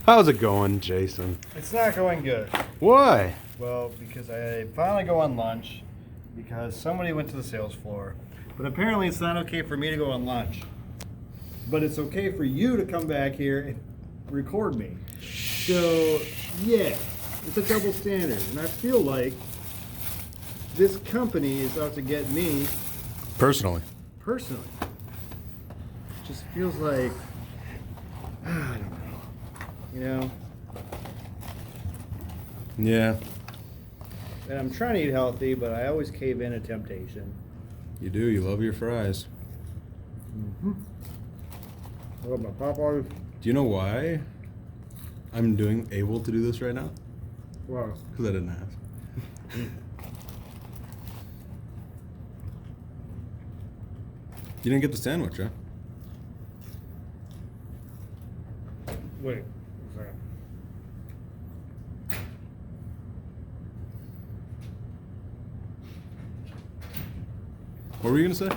How's it going, Jason? It's not going good. Why? Well, because I finally go on lunch because somebody went to the sales floor. But apparently it's not okay for me to go on lunch. But it's okay for you to come back here and record me. So, yeah, it's a double standard. And I feel like this company is out to get me Personally. personally. Just feels like, I don't know. You know? Yeah, And I'm trying to eat healthy, but I always cave in to temptation. you do. You love your fries. Mm-hmm. I love my Popeye. Do you know why I'm able to do this right now? Wow. Because I didn't ask. You didn't get the sandwich, huh? Wait. Sorry. What were you gonna say?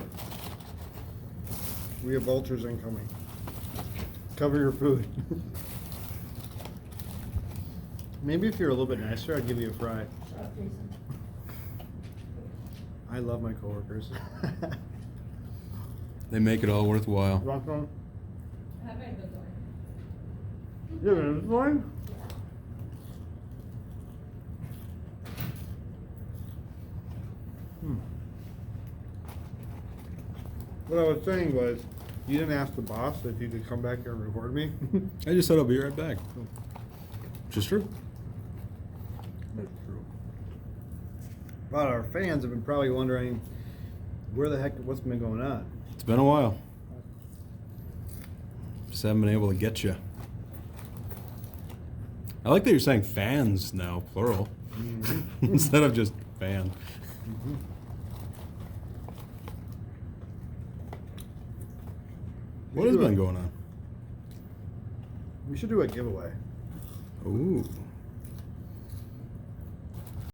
We have vultures incoming. Cover your food. Maybe if you're a little bit nicer, I'd give you a fry. Shut up, Jason. I love my coworkers. They make it all worthwhile. Rock on? Have I good one? Yeah, it's fine. What I was saying was, you didn't ask the boss if you could come back here and record me. I just said I'll be right back. Which is true. That's true. But our fans have been probably wondering where the heck, what's been going on. It's been a while. Just haven't been able to get you. I like that you're saying fans now, plural, instead of just fan. Mm-hmm. What has been going on? We should do a giveaway. Ooh.